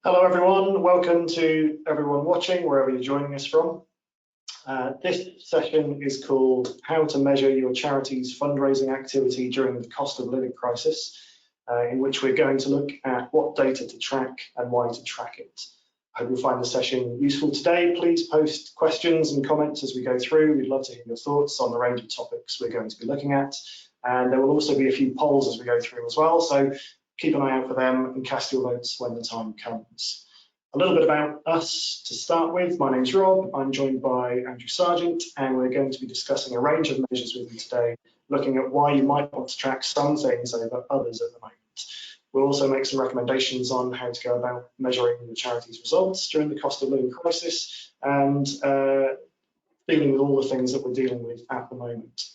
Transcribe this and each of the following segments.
Hello everyone, welcome to everyone watching, wherever you're joining us from. This session is called How to Measure Your Charity's Fundraising Activity During the Cost of Living Crisis, in which we're going to look at what data to track and why to track it. I hope you'll find the session useful today. Please post questions and comments as we go through. We'd love to hear your thoughts on the range of topics we're going to be looking at. And there will also be a few polls as we go through as well. So keep an eye out for them and cast your votes when the time comes. A little bit about us to start with. My name's Rob. I'm joined by Andrew Sargent, and we're going to be discussing a range of measures with you today, looking at why you might want to track some things over others at the moment. We'll also make some recommendations on how to go about measuring the charity's results during the cost of living crisis and dealing with all the things that we're dealing with at the moment.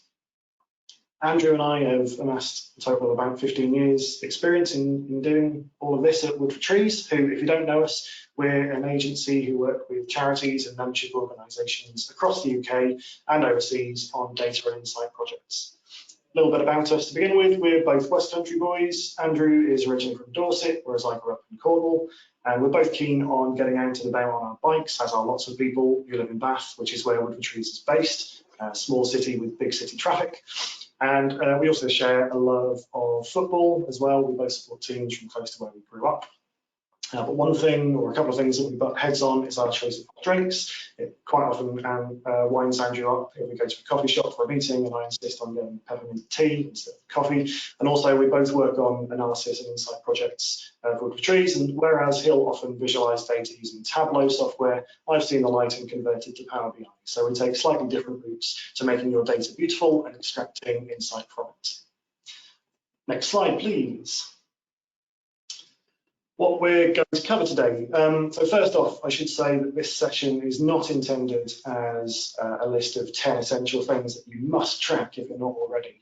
Andrew and I have amassed a total of about 15 years experience in doing all of this at Wood for Trees, who, if you don't know us, we're an agency who work with charities and membership organisations across the UK and overseas on data and insight projects. A little bit about us to begin with. We're both West Country boys. Andrew is originally from Dorset, whereas I grew up in Cornwall. And we're both keen on getting out and about on our bikes, as are lots of people who live in Bath, which is where Wood for Trees is based, a small city with big city traffic. And we also share a love of football as well. We both support teams from close to where we grew up. But one thing, or a couple of things that we butt heads on, is our choice of drinks. It quite often winds Andrew up if we go to a coffee shop for a meeting, and I insist on getting peppermint tea instead of coffee. And also, we both work on analysis and insight projects for Wood for Trees, and whereas he'll often visualize data using Tableau software, I've seen the light and converted to Power BI. So we take slightly different routes to making your data beautiful and extracting insight from it. Next slide, please. What we're going to cover today. So first off, I should say that this session is not intended as a list of 10 essential things that you must track if you're not already.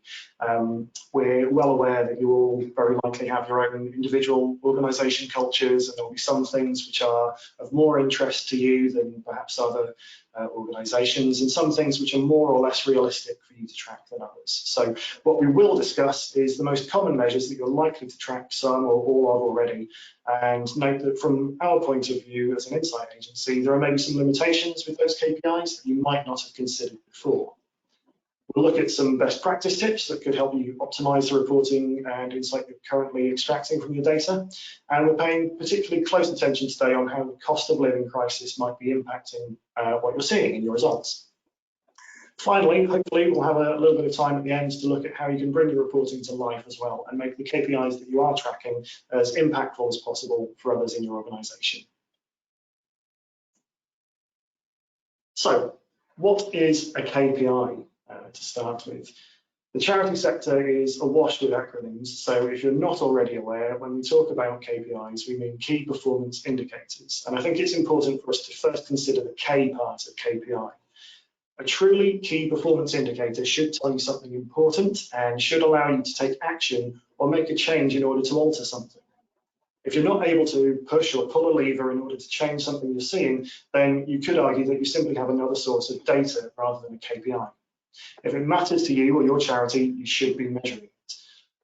We're well aware that you all very likely have your own individual organisation cultures, and there will be some things which are of more interest to you than perhaps other organisations, and some things which are more or less realistic for you to track than others. So what we will discuss is the most common measures that you're likely to track some or all of already, and note that from our point of view as an insight agency, there are maybe some limitations with those KPIs that you might not have considered before. We'll look at some best practice tips that could help you optimize the reporting and insight you're currently extracting from your data. And we're paying particularly close attention today on how the cost of living crisis might be impacting what you're seeing in your results. Finally, hopefully, we'll have a little bit of time at the end to look at how you can bring your reporting to life as well and make the KPIs that you are tracking as impactful as possible for others in your organisation. So, what is a KPI to start with? The charity sector is awash with acronyms, so if you're not already aware, when we talk about KPIs, we mean key performance indicators. And I think it's important for us to first consider the K part of KPI. A truly key performance indicator should tell you something important and should allow you to take action or make a change in order to alter something. If you're not able to push or pull a lever in order to change something you're seeing, then you could argue that you simply have another source of data rather than a KPI. If it matters to you or your charity, you should be measuring it.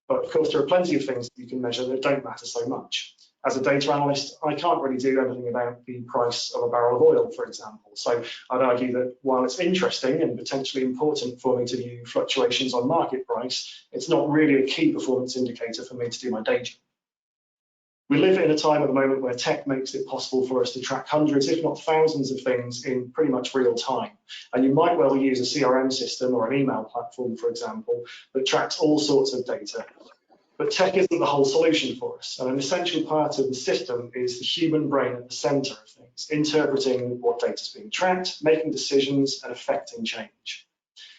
But of course, there are plenty of things that you can measure that don't matter so much. As a data analyst, I can't really do anything about the price of a barrel of oil, for example. So I'd argue that while it's interesting and potentially important for me to view fluctuations on market price, it's not really a key performance indicator for me to do my day job. We live in a time at the moment where tech makes it possible for us to track hundreds, if not thousands of things in pretty much real time. And you might well use a CRM system or an email platform, for example, that tracks all sorts of data. But tech isn't the whole solution for us. And an essential part of the system is the human brain at the center of things, interpreting what data is being tracked, making decisions, and affecting change.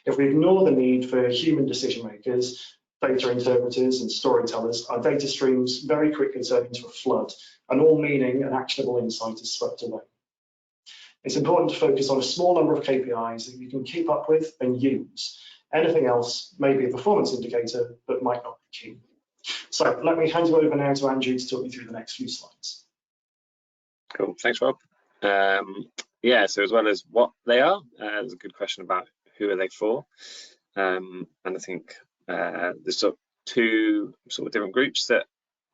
If we ignore the need for human decision makers, data interpreters and storytellers, our data streams very quickly turn into a flood, and all meaning and actionable insight is swept away. It's important to focus on a small number of KPIs that you can keep up with and use. Anything else may be a performance indicator, but might not be key. So let me hand you over now to Andrew to talk you through the next few slides. Cool, thanks Rob. Yeah, so as well as what they are, there's a good question about who are they for. And I think there's two different groups that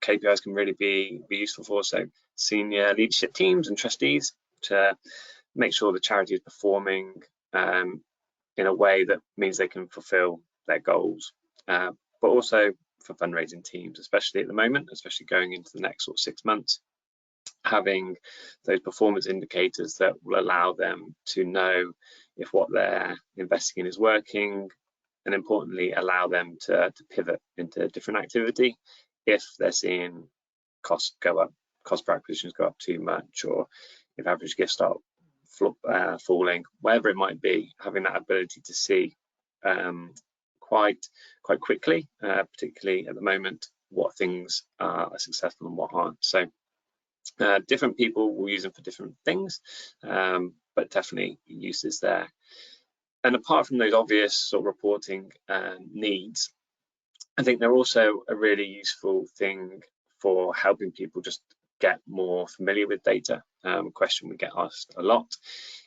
KPIs can really be useful for. So senior leadership teams and trustees to make sure the charity is performing in a way that means they can fulfill their goals, but also for fundraising teams, especially at the moment, especially going into the next sort of 6 months, having those performance indicators that will allow them to know if what they're investing in is working, and importantly allow them to pivot into different activity if they're seeing costs go up, cost per acquisitions go up too much, or if average gifts start falling, whatever it might be. Having that ability to see quite quickly, particularly at the moment, what things are successful and what aren't. So different people will use them for different things, but definitely uses there. And apart from those obvious sort of reporting needs, I think they're also a really useful thing for helping people just get more familiar with data. A question we get asked a lot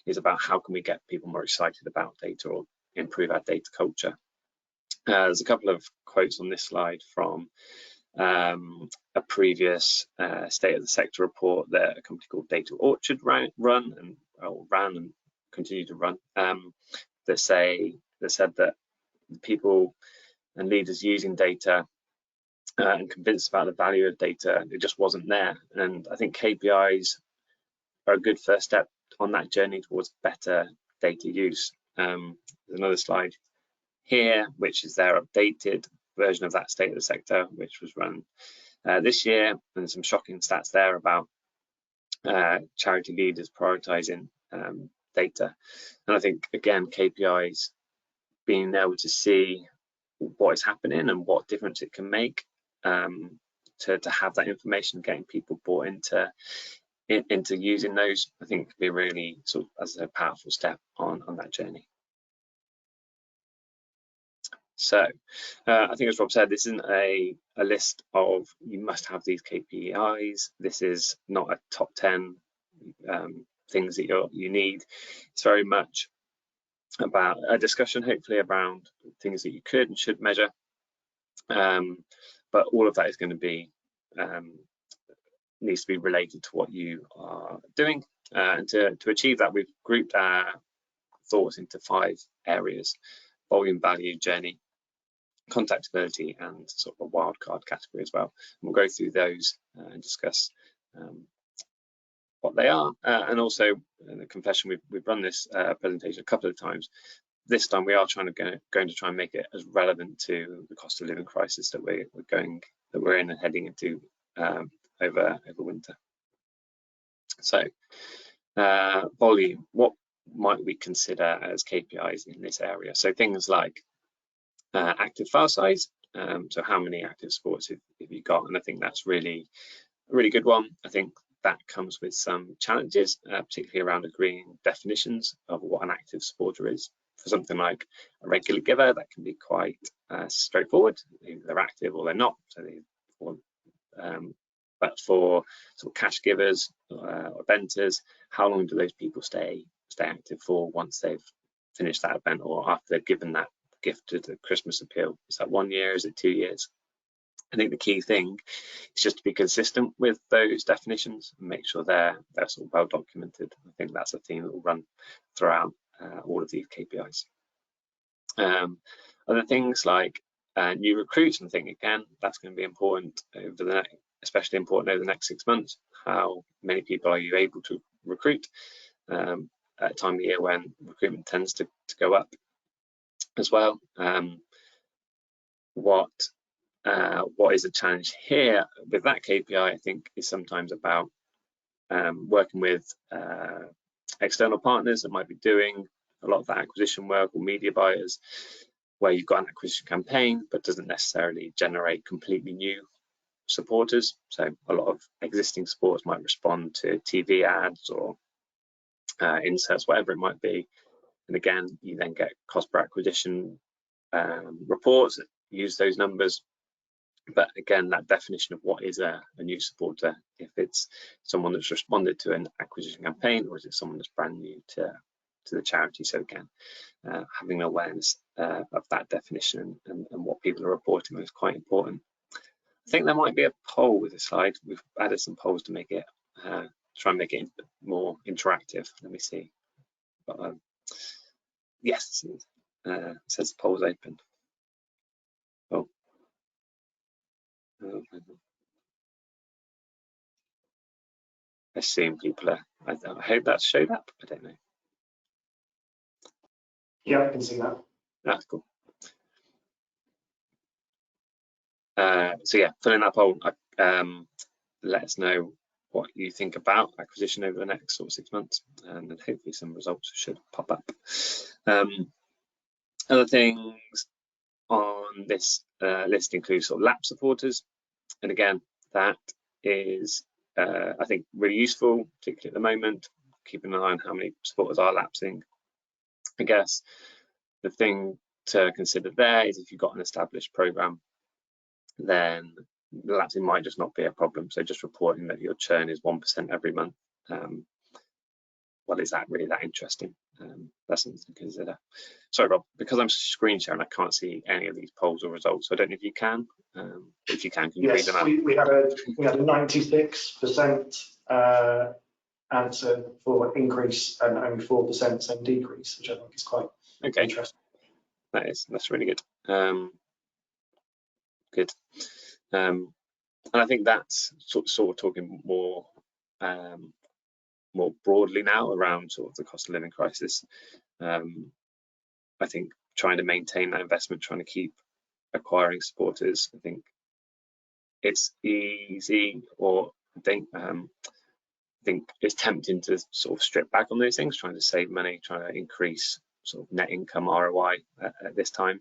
is about how can we get people more excited about data or improve our data culture. There's a couple of quotes on this slide from a previous State of the Sector report that a company called Data Orchard ran and continue to run, that said that people and leaders using data and convinced about the value of data, it just wasn't there. And I think KPIs are a good first step on that journey towards better data use. There's another slide here, which is their updated version of that State of the Sector, which was run this year, and some shocking stats there about charity leaders prioritizing data. And I think, again, KPIs, being able to see what is happening and what difference it can make, to have that information, getting people bought into using those, I think could be really sort of as a powerful step on that journey. So I think, as Rob said, this isn't a list of you must have these KPIs. This is not a top 10 things that you need. It's very much about a discussion, hopefully, around things that you could and should measure. But all of that is going to be needs to be related to what you are doing. And to achieve that, we've grouped our thoughts into 5 areas: volume, value, journey, contactability, and sort of a wildcard category as well. And we'll go through those and discuss what they are. And also, in the confession, we've run this presentation a couple of times. This time we are going to try and make it as relevant to the cost of living crisis that we're in and heading into over winter. So volume, what might we consider as KPIs in this area? So things like active file size, so how many active sports have you got? And I think that's really a really good one. I think that comes with some challenges, particularly around agreeing definitions of what an active supporter is. For something like a regular giver, that can be quite straightforward. Either they're active or they're not. But for sort of cash givers or eventers, how long do those people stay active for once they've finished that event or after they've given that gift to the Christmas appeal? Is that 1 year? Is it 2 years? I think the key thing is just to be consistent with those definitions and make sure they're sort of well documented. I think that's a theme that will run throughout all of these KPIs. Other things like new recruits, and I think again that's going to be important especially important over the next 6 months. How many people are you able to recruit at a time of year when recruitment tends to go up as well? What is a challenge here with that KPI, I think, is sometimes about working with external partners that might be doing a lot of that acquisition work, or media buyers, where you've got an acquisition campaign but doesn't necessarily generate completely new supporters. So a lot of existing supporters might respond to TV ads or inserts, whatever it might be. And again, you then get cost per acquisition reports that use those numbers. But again, that definition of what is a new supporter, if it's someone that's responded to an acquisition campaign, or is it someone that's brand new to the charity? So again, having awareness of that definition and what people are reporting is quite important. I think there might be a poll with this slide. We've added some polls to make it try and make it more interactive. Let me see. But, yes, it says the poll's open. Oh. I assume people are, I hope that's showed up. I don't know. Yeah, I can see that. That's cool. So yeah, filling that poll, let us know what you think about acquisition over the next sort of 6 months, and then hopefully some results should pop up. Other things on this list include sort of lap supporters, and again, that is I think really useful, particularly at the moment, keeping an eye on how many supporters are lapsing. I guess the thing to consider there is if you've got an established program, then lapsing might just not be a problem. So just reporting that your churn is 1% every month. Well, is that really that interesting? That's something to consider. Sorry, Rob, because I'm screen sharing, I can't see any of these polls or results. So I don't know if you can. If you can you read them out? We had a 96% answer for increase and only 4% saying decrease, which I think is quite interesting. That's really good. Good. And I think that's sort of talking more more broadly now around sort of the cost of living crisis. I think trying to maintain that investment, trying to keep acquiring supporters, I think it's easy, or I think it's tempting to sort of strip back on those things, trying to save money, trying to increase sort of net income ROI at this time.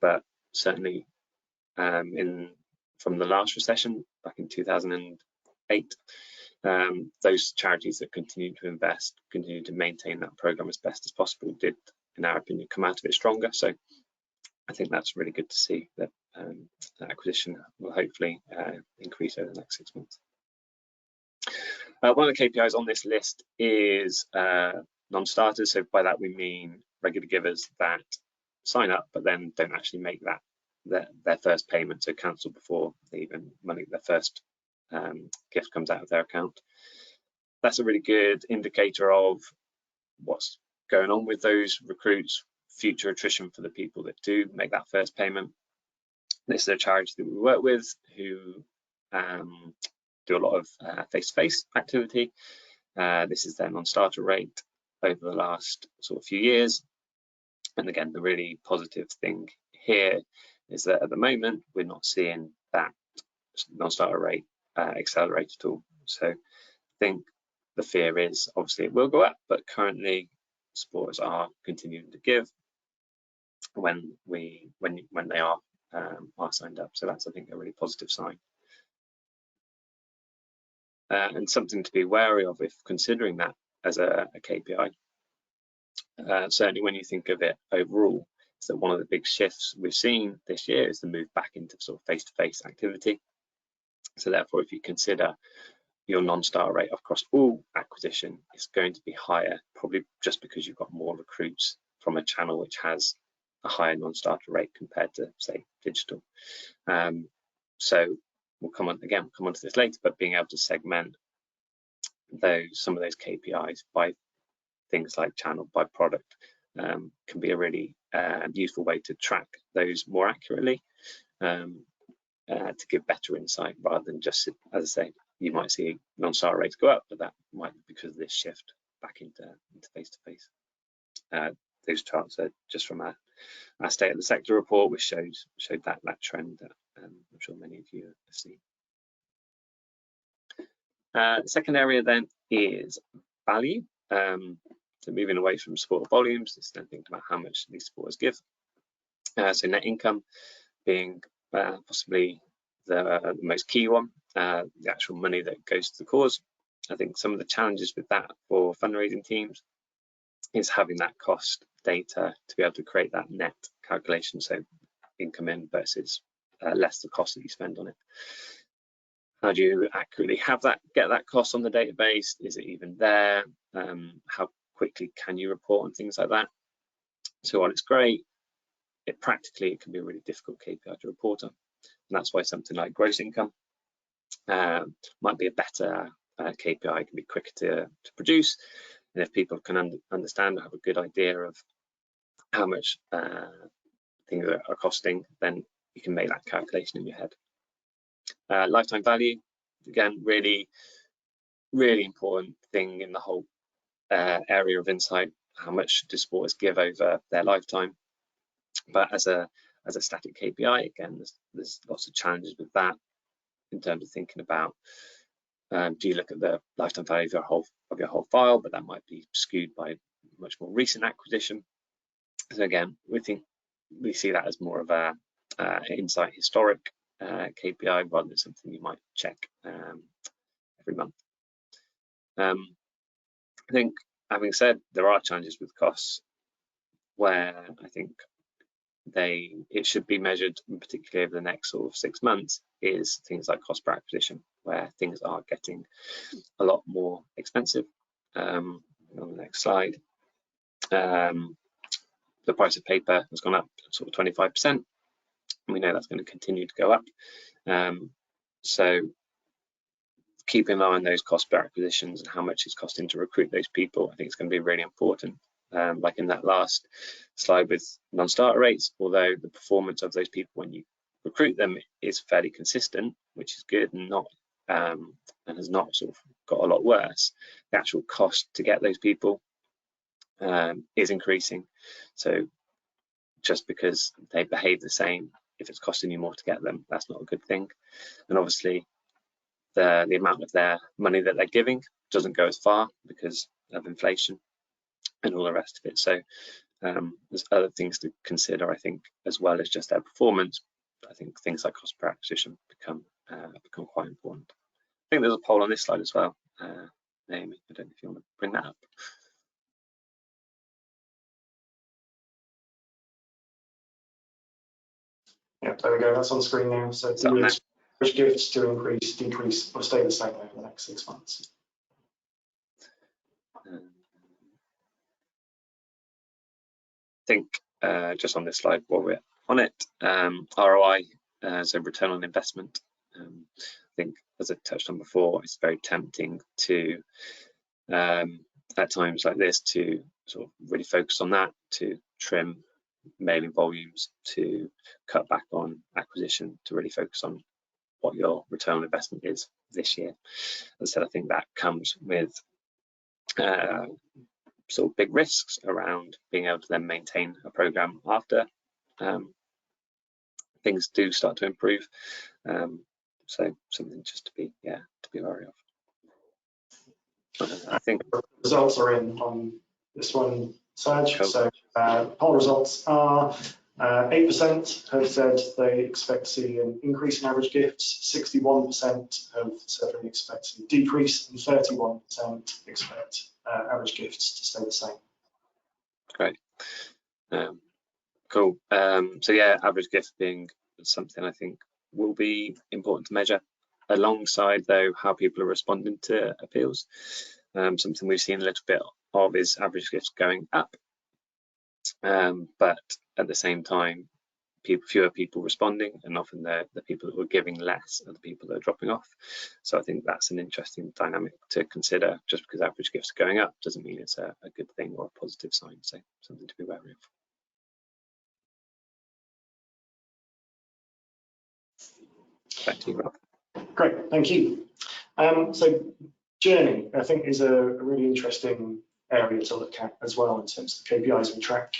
But certainly from the last recession back in 2008, those charities that continued to invest, continued to maintain that program as best as possible, did, in our opinion, come out of it stronger. So I think that's really good to see that that acquisition will hopefully increase over the next 6 months. One of the KPIs on this list is non-starters. So by that we mean regular givers that sign up but then don't actually make that their first payment, so cancel before even their first gift comes out of their account. That's a really good indicator of what's going on with those recruits, future attrition for the people that do make that first payment. This is a charity that we work with who do a lot of face-to-face activity. This is their non-starter rate over the last sort of few years. And again, the really positive thing here is that at the moment, we're not seeing that non-starter rate accelerate at all. So I think the fear is obviously it will go up, but currently supporters are continuing to give when they are signed up. So that's, I think, a really positive sign. And something to be wary of if considering that as a KPI. Certainly when you think of it overall, is that one of the big shifts we've seen this year is the move back into sort of face-to-face activity. So therefore, if you consider your non-starter rate across all acquisition is going to be higher, probably just because you've got more recruits from a channel which has a higher non-starter rate compared to, say, digital. So we'll come on to this later, but being able to segment some of those KPIs by things like channel, by product, can be a really useful way to track those more accurately, to give better insight rather than just, as I say, you might see non-starter rates go up, but that might be because of this shift back into face-to-face. Those charts are just from our State of the Sector report, which showed that trend that I'm sure many of you have seen. The second area then is value. So moving away from supporter volumes, let's then think about how much these supporters give. So net income being possibly the most key one, the actual money that goes to the cause. I think some of the challenges with that for fundraising teams is having that cost data to be able to create that net calculation, so income in versus less the cost that you spend on it. How do you accurately get that cost on the database? Is it even there? How quickly can you report on things like that? So while it's great, practically it can be a really difficult KPI to report on. And that's why something like gross income might be a better KPI can be quicker to produce. And if people can understand or have a good idea of how much things are costing, then you can make that calculation in your head. Lifetime value, again, really important thing in the whole area of insight. How much do supporters give over their lifetime? But as a static KPI, again, there's lots of challenges with that in terms of thinking about, do you look at the lifetime value of your whole file, but that might be skewed by much more recent acquisition. So again, we see that as more of a insight historic KPI rather than something you might check every month. I think, having said, there are challenges with costs where I think it should be measured, particularly over the next sort of 6 months, is things like cost per acquisition, where things are getting a lot more expensive. On the next slide, the price of paper has gone up sort of 25%, and we know that's going to continue to go up. So keeping an eye on those cost per acquisitions and how much it's costing to recruit those people, I think it's going to be really important. Like in that last slide with non-starter rates, although the performance of those people when you recruit them is fairly consistent, which is good, and has not sort of got a lot worse, the actual cost to get those people is increasing. So just because they behave the same, if it's costing you more to get them, that's not a good thing. And obviously the amount of their money that they're giving doesn't go as far because of inflation and all the rest of it. So there's other things to consider, I think, as well as just their performance. I think things like cost per acquisition become quite important. I think there's a poll on this slide as well. Naomi, I don't know if you want to bring that up. Yeah, there we go. That's on screen now. So which gifts to increase, decrease, or stay the same over the next 6 months? I think just on this slide, while we're on it, ROI, so return on investment. I think, as I touched on before, it's very tempting to, at times like this, to sort of really focus on that, to trim mailing volumes, to cut back on acquisition, to really focus on what your return on investment is this year. As I said, I think that comes with sort of big risks around being able to then maintain a program after things do start to improve. So something just to be wary of. I think results are in on this one, Serge. Cool. So poll results are 8% have said they expect to see an increase in average gifts, 61% have said they expect to see a decrease, and 31% expect average gifts to stay the same. Great. Cool. So yeah, average gift being something I think will be important to measure, alongside though how people are responding to appeals. Something we've seen a little bit of is average gifts going up, but at the same time, fewer people responding, and often the people that were giving less are the people that are dropping off. So I think that's an interesting dynamic to consider. Just because average gifts are going up doesn't mean it's a good thing or a positive sign. So something to be wary of. Back to you, Rob. Great, thank you. So journey, I think, is a really interesting area to look at as well in terms of the KPIs we track.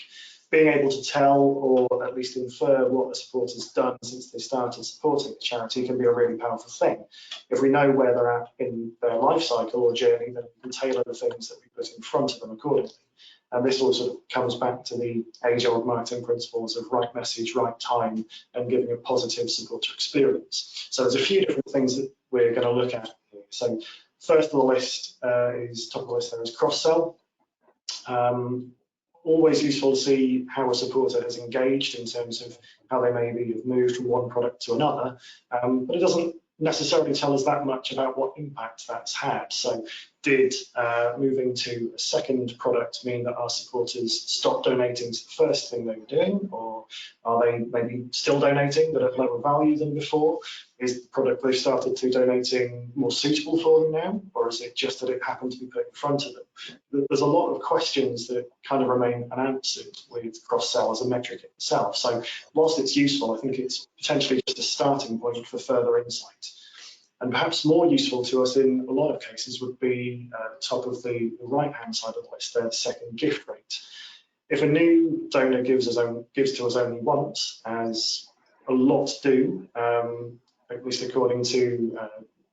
Being able to tell, or at least infer, what the supporter's done since they started supporting the charity can be a really powerful thing. If we know where they're at in their life cycle or journey, then we can tailor the things that we put in front of them accordingly. And this all sort of comes back to the age-old marketing principles of right message, right time, and giving a positive supporter experience. So there's a few different things that we're going to look at here. So first on the list top of the list there is cross-sell. Always useful to see how a supporter has engaged in terms of how they maybe have moved from one product to another, but it doesn't necessarily tell us that much about what impact that's had. So Did moving to a second product mean that our supporters stopped donating to the first thing they were doing, or are they maybe still donating but at lower value than before? Is the product they've started to donating more suitable for them now, or is it just that it happened to be put in front of them? There's a lot of questions that kind of remain unanswered with cross-sell as a metric itself. So whilst it's useful, I think it's potentially just a starting point for further insight. And perhaps more useful to us in a lot of cases would be at the top of the right-hand side of the list there, the second gift rate. If a new donor gives to us only once, as a lot do, at least according to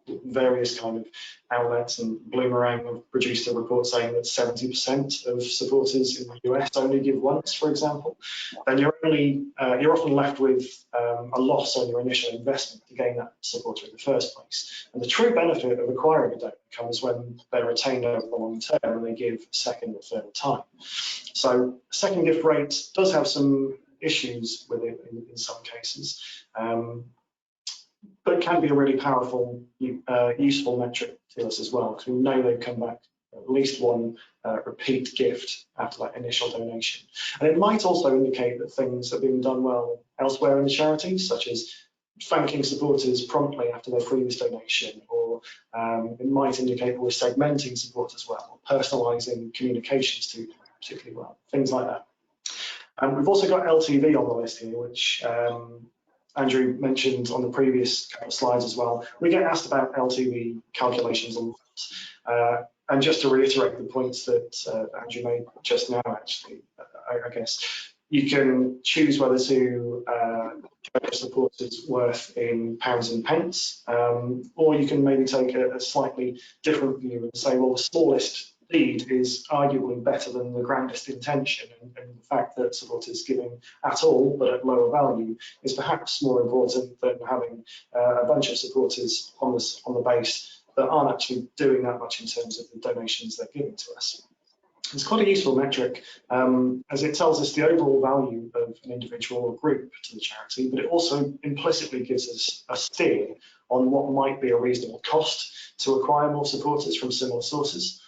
various kind of outlets, and Bloomerang have produced a report saying that 70% of supporters in the US only give once, for example, then you're often left with a loss on your initial investment to gain that supporter in the first place. And the true benefit of acquiring a donor comes when they're retained over the long term and they give a second or third time. So second gift rate does have some issues with it in some cases. But it can be a really powerful, useful metric to us as well, because we know they've come back at least one repeat gift after that initial donation. And it might also indicate that things are being done well elsewhere in the charity, such as thanking supporters promptly after their previous donation, or it might indicate that we're segmenting support as well, or personalising communications to them particularly well, things like that. And we've also got LTV on the list here, which Andrew mentioned on the previous couple of slides as well. We get asked about LTV calculations a lot. And just to reiterate the points that Andrew made just now, actually, I guess, you can choose whether to judge supporters' worth in pounds and pence, or you can maybe take a slightly different view and say, well, the smallest deed is arguably better than the grandest intention, and the fact that supporters giving at all but at lower value is perhaps more important than having a bunch of supporters on the base that aren't actually doing that much in terms of the donations they're giving to us. It's quite a useful metric, as it tells us the overall value of an individual or group to the charity, but it also implicitly gives us a steer on what might be a reasonable cost to acquire more supporters from similar sources.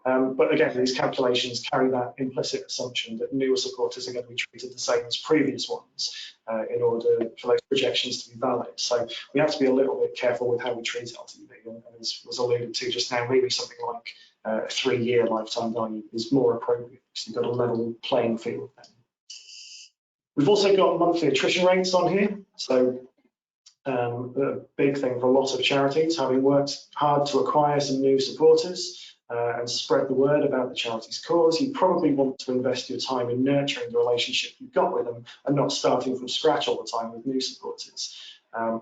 But again, these calculations carry that implicit assumption that newer supporters are going to be treated the same as previous ones in order for those projections to be valid. So we have to be a little bit careful with how we treat LTV, and as was alluded to just now, maybe something like a 3-year lifetime value is more appropriate, because you've got a level playing field then. We've also got monthly attrition rates on here. So a big thing for a lot of charities, having worked hard to acquire some new supporters and spread the word about the charity's cause, you probably want to invest your time in nurturing the relationship you've got with them and not starting from scratch all the time with new supporters.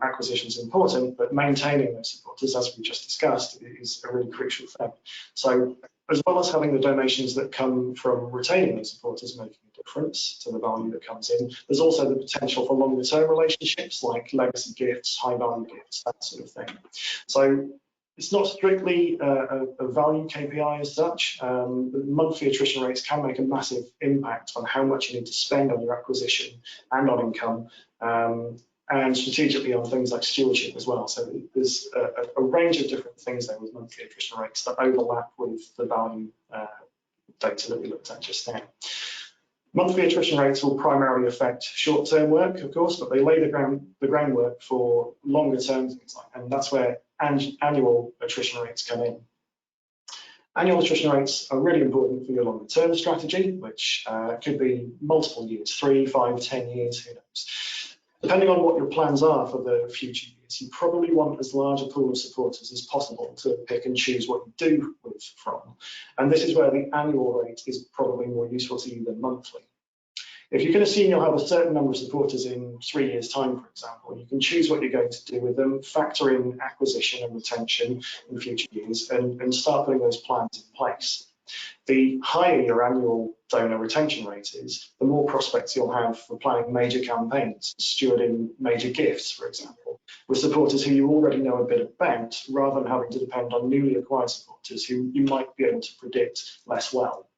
Acquisition is important, but maintaining those supporters, as we just discussed, is a really crucial thing. So as well as having the donations that come from retaining those supporters making a difference to the value that comes in, there's also the potential for longer term relationships like legacy gifts, high value gifts, that sort of thing. So it's not strictly a value KPI as such. But monthly attrition rates can make a massive impact on how much you need to spend on your acquisition and on income, and strategically on things like stewardship as well. So there's a range of different things there with monthly attrition rates that overlap with the value data that we looked at just now. Monthly attrition rates will primarily affect short-term work, of course, but they lay the groundwork for longer-term things, and that's where annual attrition rates come in. Annual attrition rates are really important for your longer-term strategy, which could be multiple years, 3, 5, 10 years, who knows. Depending on what your plans are for the future years, you probably want as large a pool of supporters as possible to pick and choose what you do with from. And this is where the annual rate is probably more useful to you than monthly. If you can assume you'll have a certain number of supporters in 3 years' time, for example, you can choose what you're going to do with them, factor in acquisition and retention in future years, and start putting those plans in place. The higher your annual donor retention rate is, the more prospects you'll have for planning major campaigns, stewarding major gifts, for example, with supporters who you already know a bit about, rather than having to depend on newly acquired supporters who you might be able to predict less well.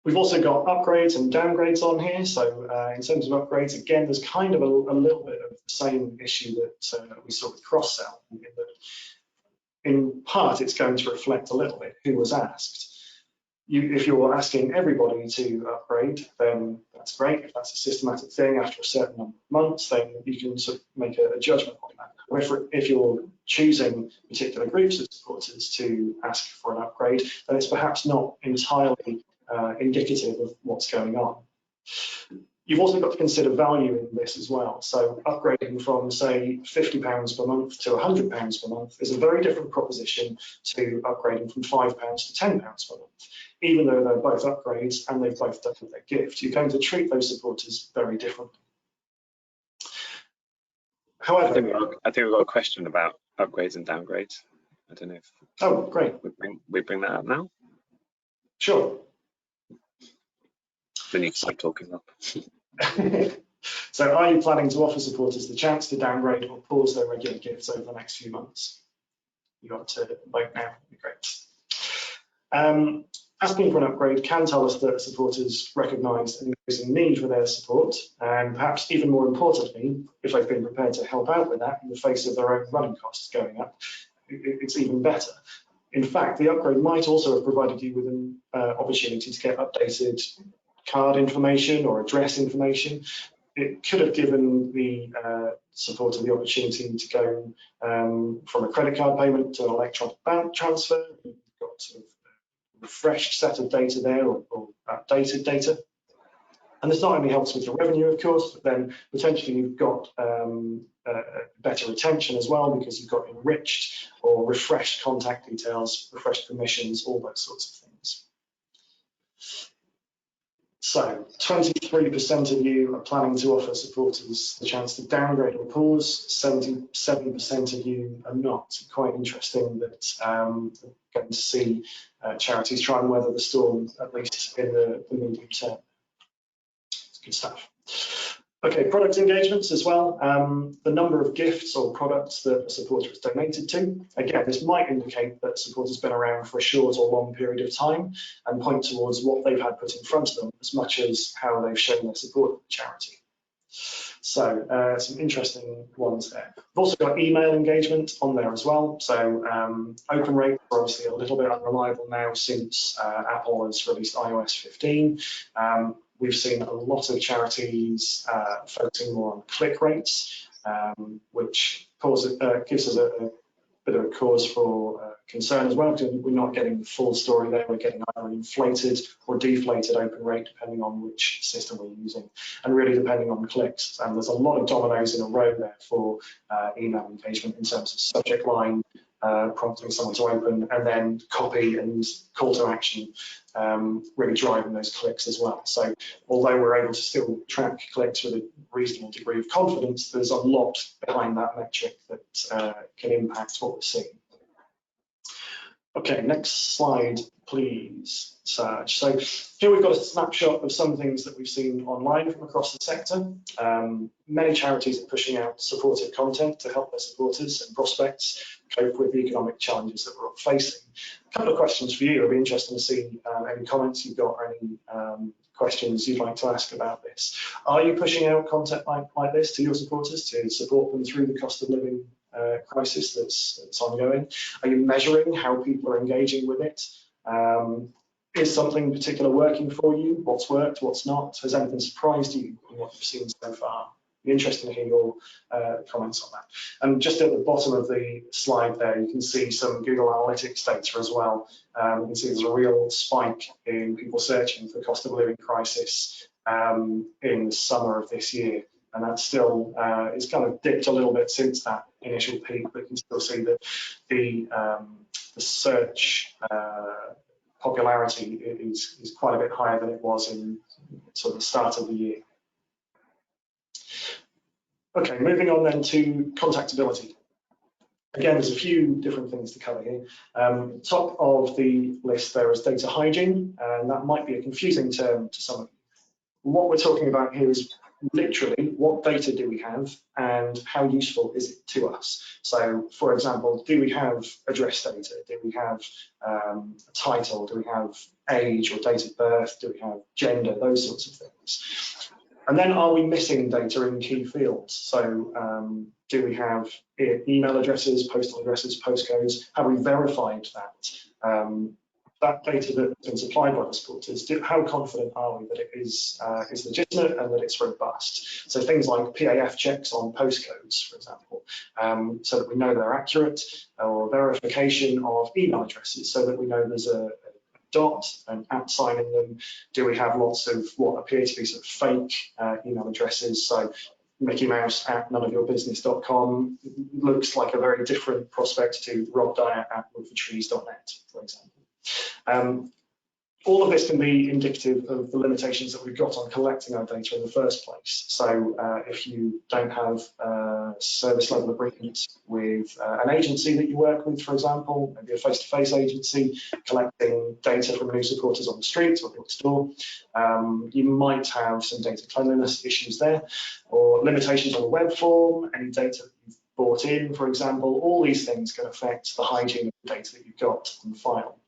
We've also got upgrades and downgrades on here. So in terms of upgrades, again, there's kind of a little bit of the same issue that we saw with cross-sell, in that in part, it's going to reflect a little bit who was asked. If you're asking everybody to upgrade, then that's great. If that's a systematic thing after a certain number of months, then you can sort of make a judgment on that. If you're choosing particular groups of supporters to ask for an upgrade, then it's perhaps not entirely indicative of what's going on. You've also got to consider value in this as well. So upgrading from, say, £50 per month to £100 per month is a very different proposition to upgrading from £5 to £10 per month. Even though they're both upgrades and they've both done their gift, you're going to treat those supporters very differently. However, I think we've got a question about upgrades and downgrades. I don't know if. Oh, great. We bring that up now. Sure. Then you can start talking up. So are you planning to offer supporters the chance to downgrade or pause their regular gifts over the next few months? You got to vote now, that'd be great. Asking for an upgrade can tell us that supporters recognise an increasing need for their support, and perhaps even more importantly, if they've been prepared to help out with that in the face of their own running costs going up, it's even better. In fact, the upgrade might also have provided you with an opportunity to get updated card information or address information. It could have given the supporter the opportunity to go from a credit card payment to an electronic bank transfer. You've got sort of a refreshed set of data there, or updated data. And this not only helps with your revenue, of course, but then potentially you've got better retention as well, because you've got enriched or refreshed contact details, refreshed permissions, all those sorts of things. So 23% of you are planning to offer supporters the chance to downgrade or pause. 77% of you are not. Quite interesting that we're going to see charities try and weather the storm, at least in the medium term. It's good stuff. Okay, product engagements as well. The number of gifts or products that a supporter has donated to. Again, this might indicate that supporters been around for a short or long period of time and point towards what they've had put in front of them as much as how they've shown their support of the charity. So some interesting ones there. We've also got email engagement on there as well. So open rates are obviously a little bit unreliable now since Apple has released iOS 15. We've seen a lot of charities focusing more on click rates, which gives us a bit of a cause for concern as well, because we're not getting the full story there. We're getting either inflated or deflated open rate, depending on which system we're using, and really depending on clicks. And there's a lot of dominoes in a row there for email engagement in terms of subject line, prompting someone to open, and then copy and call to action, really driving those clicks as well. So although we're able to still track clicks with a reasonable degree of confidence, there's a lot behind that metric that can impact what we're seeing. Okay, next slide, please, Serge. So here we've got a snapshot of some things that we've seen online from across the sector. Many charities are pushing out supportive content to help their supporters and prospects cope with the economic challenges that we're all facing. A couple of questions for you. It'll be interesting to see any comments you've got or any questions you'd like to ask about this. Are you pushing out content like this to your supporters to support them through the cost of living crisis that's ongoing? Are you measuring how people are engaging with it? Is something particular working for you? What's worked, what's not? Has anything surprised you in what you've seen so far? Be interesting to hear your comments on that. And just at the bottom of the slide there, you can see some Google Analytics data as well. You can see there's a real spike in people searching for cost of living crisis in the summer of this year. And that's still, it's kind of dipped a little bit since that initial peak, but you can still see that the search popularity is quite a bit higher than it was in sort of the start of the year. Okay, moving on then to contactability. Again, there's a few different things to cover here. Top of the list there is data hygiene, and that might be a confusing term to some of you. What we're talking about here is literally what data do we have and how useful is it to us? So, for example, do we have address data? Do we have a title? Do we have age or date of birth? Do we have gender? Those sorts of things. And then are we missing data in key fields? So do we have email addresses, postal addresses, postcodes? Have we verified that? That data that's been supplied by the supporters, how confident are we that it is legitimate and that it's robust? So things like PAF checks on postcodes, for example, so that we know they're accurate, or verification of email addresses so that we know there's a dot and @ sign in them. Do we have lots of what appear to be sort of fake email addresses? So Mickey Mouse at noneofyourbusiness.com looks like a very different prospect to Rob Dyer at woodfortrees.net, for example. All of this can be indicative of the limitations that we've got on collecting our data in the first place. So if you don't have a service level agreement with an agency that you work with, for example, maybe a face-to-face agency collecting data from new supporters on the street or next door, you might have some data cleanliness issues there, or limitations on the web form, any data that you've brought in, for example. All these things can affect the hygiene of the data that you've got on file.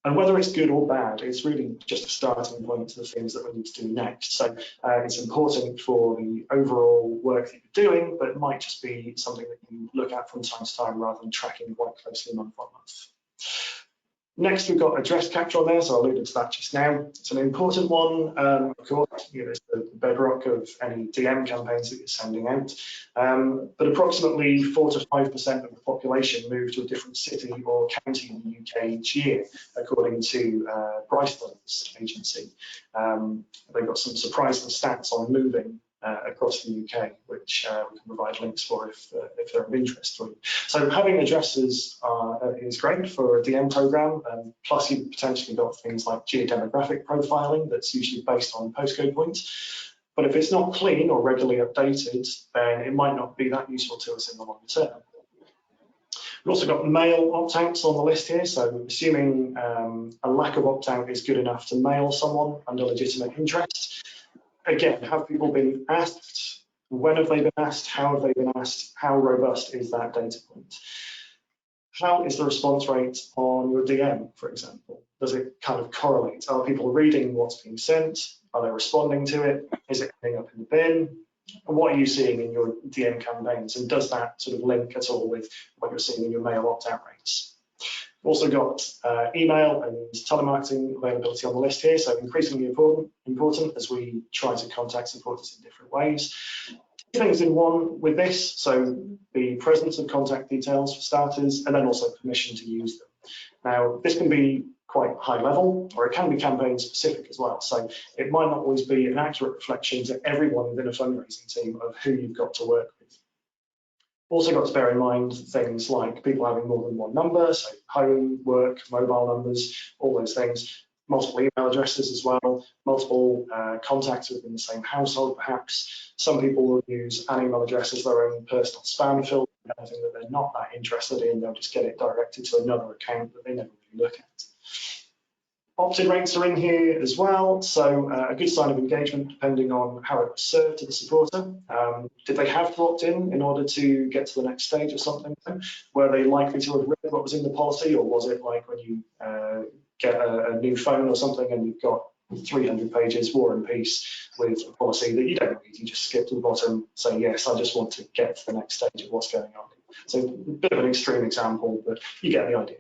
And whether it's good or bad, it's really just a starting point to the things that we need to do next. So it's important for the overall work that you're doing, but it might just be something that you look at from time to time rather than tracking quite closely month on month. Next, we've got address capture on there, so I alluded to that just now. It's an important one, of course, it's the bedrock of any DM campaigns that you're sending out. But approximately 4 to 5% of the population move to a different city or county in the UK each year, according to Brightlands agency. They've got some surprising stats on moving across the UK, which we can provide links for if they're of interest to you. So having addresses is great for a DM program, plus you've potentially got things like geodemographic profiling that's usually based on postcode points. But if it's not clean or regularly updated, then it might not be that useful to us in the long term. We've also got mail opt-outs on the list here, so assuming a lack of opt-out is good enough to mail someone under legitimate interest. Again, have people been asked? When have they been asked? How have they been asked? How robust is that data point? How is the response rate on your DM, for example? Does it kind of correlate? Are people reading what's being sent? Are they responding to it? Is it ending up in the bin? What are you seeing in your DM campaigns? And does that sort of link at all with what you're seeing in your mail opt-out rates? We've also got email and telemarketing availability on the list here, so increasingly important as we try to contact supporters in different ways. Two things in one with this, so the presence of contact details for starters, and then also permission to use them. Now, this can be quite high level, or it can be campaign specific as well, so it might not always be an accurate reflection to everyone within a fundraising team of who you've got to work with. Also got to bear in mind things like people having more than one number, so home, work, mobile numbers, all those things, multiple email addresses as well, multiple contacts within the same household perhaps. Some people will use an email address as their own personal spam filter, anything that they're not that interested in, they'll just get it directed to another account that they never really look at. Opt-in rates are in here as well, so a good sign of engagement depending on how it was served to the supporter. Did they have to opt in order to get to the next stage or something? Were they likely to have read what was in the policy, or was it like when you get a new phone or something and you've got 300 pages, War and Peace, with a policy that you don't read, you just skip to the bottom, say, yes, I just want to get to the next stage of what's going on. So a bit of an extreme example, but you get the idea.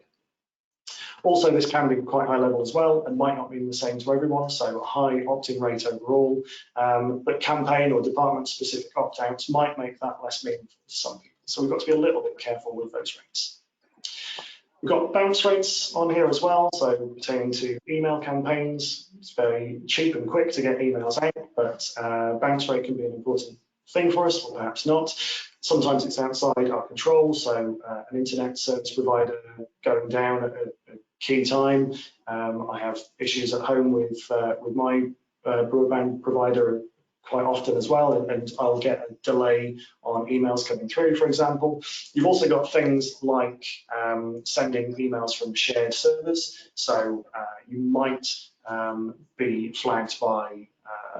Also, this can be quite high level as well and might not be the same to everyone, so a high opt-in rate overall, but campaign or department specific opt-outs might make that less meaningful to some people. So we've got to be a little bit careful with those rates. We've got bounce rates on here as well, so pertaining to email campaigns. It's very cheap and quick to get emails out, but bounce rate can be an important thing for us, or perhaps not. Sometimes it's outside our control, so an internet service provider going down at a key time. I have issues at home with my broadband provider quite often as well, and I'll get a delay on emails coming through, for example. You've also got things like sending emails from shared servers, so you might be flagged by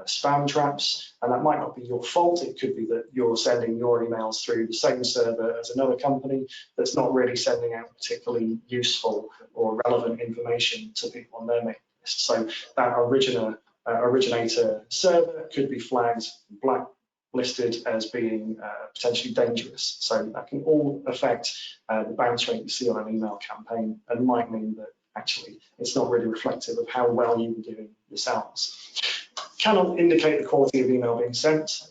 spam traps, and that might not be your fault. It could be that you're sending your emails through the same server as another company that's not really sending out particularly useful or relevant information to people on their mailing list. So that original originator server could be flagged blacklisted as being potentially dangerous. So that can all affect the bounce rate you see on an email campaign, and might mean that actually it's not really reflective of how well you were doing yourselves. Cannot indicate the quality of email being sent.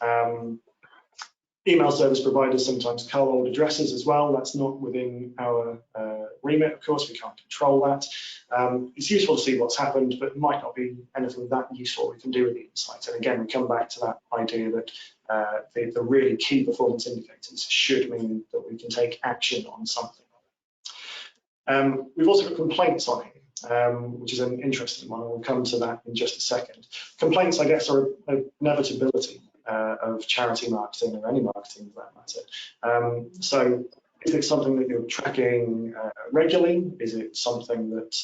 Email service providers sometimes cull old addresses as well. That's not within our remit, of course, we can't control that. It's useful to see what's happened, but it might not be anything that useful we can do with the insight. And again, we come back to that idea that the really key performance indicators should mean that we can take action on something. We've also got complaints on here, which is an interesting one, and we'll come to that in just a second. Complaints, I guess, are an inevitability of charity marketing, or any marketing for that matter. So is it something that you're tracking regularly? Is it something that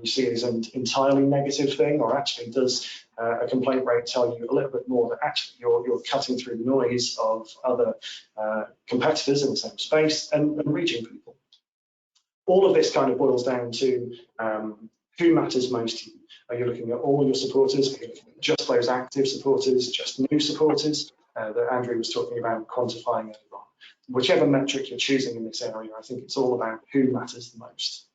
you see as an entirely negative thing, or actually does a complaint rate tell you a little bit more that actually you're cutting through the noise of other competitors in the same space and reaching people? All of this kind of boils down to who matters most to you. Are you looking at all your supporters? Are you looking at just those active supporters, just new supporters that Andrew was talking about quantifying earlier on? Whichever metric you're choosing in this area, I think it's all about who matters the most.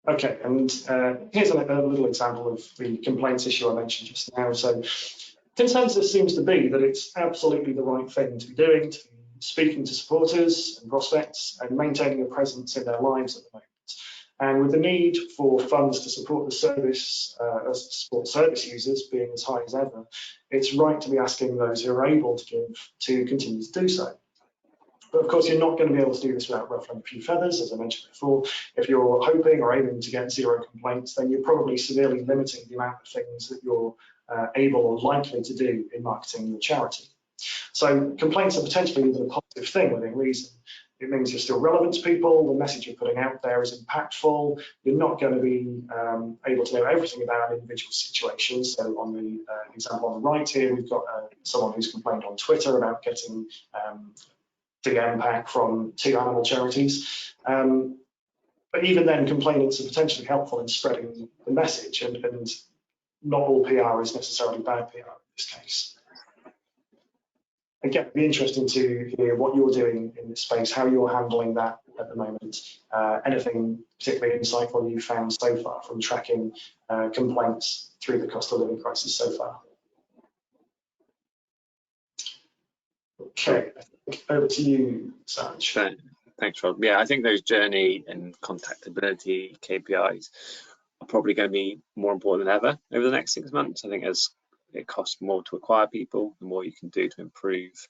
Okay, and here's a little example of the complaints issue I mentioned just now. So consensus seems to be that it's absolutely the right thing to be doing, to be speaking to supporters and prospects and maintaining a presence in their lives at the moment. And with the need for funds to support the service, support service users being as high as ever, it's right to be asking those who are able to give to continue to do so. But of course, you're not going to be able to do this without ruffling a few feathers, as I mentioned before. If you're hoping or aiming to get 0 complaints, then you're probably severely limiting the amount of things that you're able or likely to do in marketing your charity. So complaints are potentially even a positive thing within reason. It means you're still relevant to people, the message you're putting out there is impactful, you're not going to be able to know everything about an individual situation. So on the example on the right here, we've got someone who's complained on Twitter about getting DM pack from 2 animal charities. But even then, complainants are potentially helpful in spreading the message, and not all PR is necessarily bad PR in this case. Again, it'd be interesting to hear what you're doing in this space, how you're handling that at the moment. Anything particularly insightful you found so far from tracking complaints through the cost of living crisis so far? Okay, I think over to you, Sanj. Thanks, Rob. Yeah, I think those journey and contactability KPIs are probably going to be more important than ever over the next 6 months. I think as it costs more to acquire people, the more you can do to improve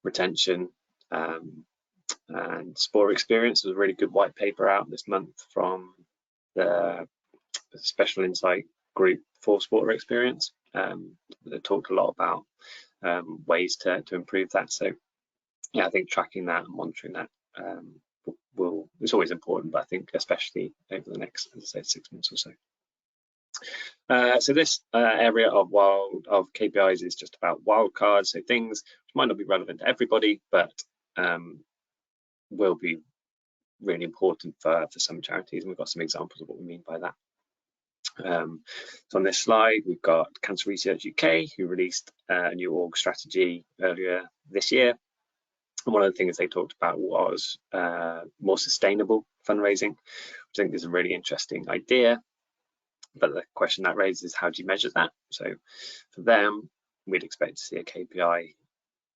retention and spore experience. There's a really good white paper out this month from the Special Insight group for Sporter Experience that talked a lot about ways to improve that. So yeah, I think tracking that and monitoring that it's always important, but I think especially over the next, as I say, 6 months or so. So this area of KPIs is just about wildcards, so things which might not be relevant to everybody, but will be really important for some charities, and we've got some examples of what we mean by that. So on this slide, we've got Cancer Research UK, who released a new org strategy earlier this year. And one of the things they talked about was more sustainable fundraising, which I think is a really interesting idea. But the question that raises is, how do you measure that? So for them, we'd expect to see a KPI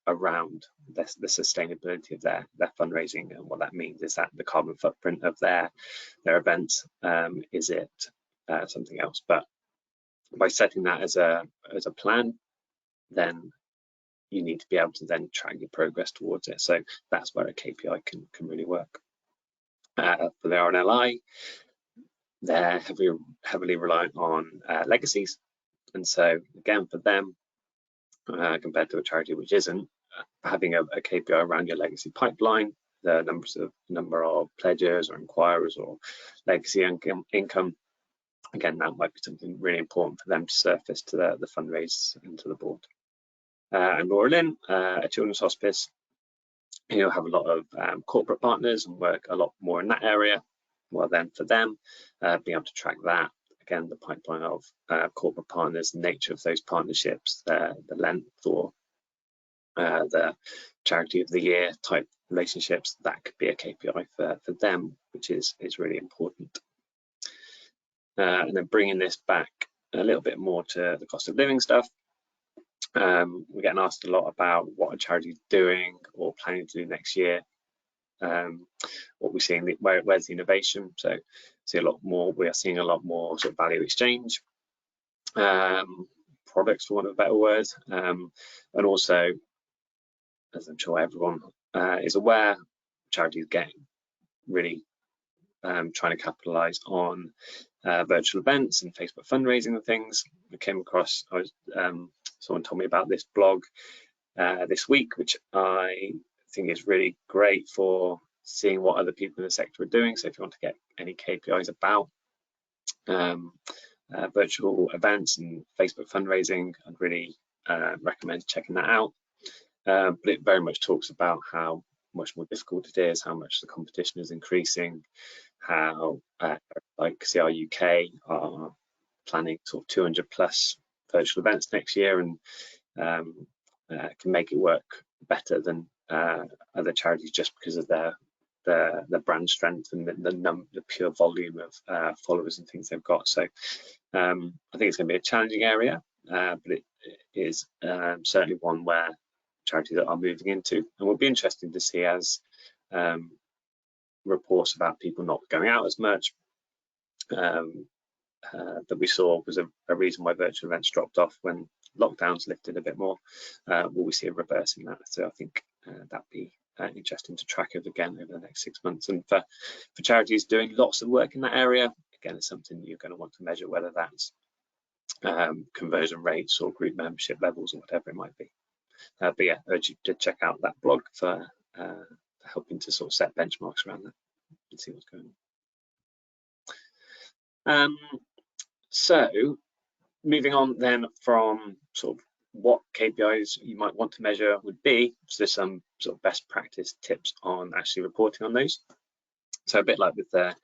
around the sustainability of their fundraising, and what that means is that the carbon footprint of their events, is it something else? But by setting that as a plan, then you need to be able to then track your progress towards it. So that's where a KPI can really work. For the RNLI, they're heavily reliant on legacies, and so again for them, compared to a charity which isn't, having a KPI around your legacy pipeline, the number of pledges or inquirers or legacy income, again, that might be something really important for them to surface to the fundraise and to the board. And Laura Lynn, a children's hospice, have a lot of corporate partners and work a lot more in that area. well then for them, being able to track that, again, the pipeline of corporate partners, the nature of those partnerships, the length or the charity of the year type relationships, that could be a KPI for them, which is really important. And then bringing this back a little bit more to the cost of living stuff, we're getting asked a lot about what a charity is doing or planning to do next year. What we're seeing, where's the innovation? So see a lot more. We are seeing a lot more sort of value exchange products, for want of a better word, and also, as I'm sure everyone is aware, charities getting really trying to capitalize on virtual events and Facebook fundraising and things. I came across, someone told me about this blog this week, which I think is really great for seeing what other people in the sector are doing. So if you want to get any KPIs about virtual events and Facebook fundraising, I'd really recommend checking that out. But it very much talks about how much more difficult it is, how much the competition is increasing, how like CR UK are planning sort of 200 plus virtual events next year, and can make it work better than other charities just because of their brand strength and the pure volume of followers and things they've got. So I think it's going to be a challenging area, but it is certainly one where charities are moving into, and will be interesting to see as reports about people not going out as much that we saw was a reason why virtual events dropped off when lockdowns lifted a bit more. Will we see a reverse in that? So I think that'd be interesting to track it again over the next 6 months. And for charities doing lots of work in that area, again, it's something you're going to want to measure, whether that's conversion rates or group membership levels or whatever it might be. But yeah, I urge you to check out that blog for helping to sort of set benchmarks around that and see what's going on. So moving on then from sort of what KPIs you might want to measure would be, so there's some sort of best practice tips on actually reporting on those. So a bit like with the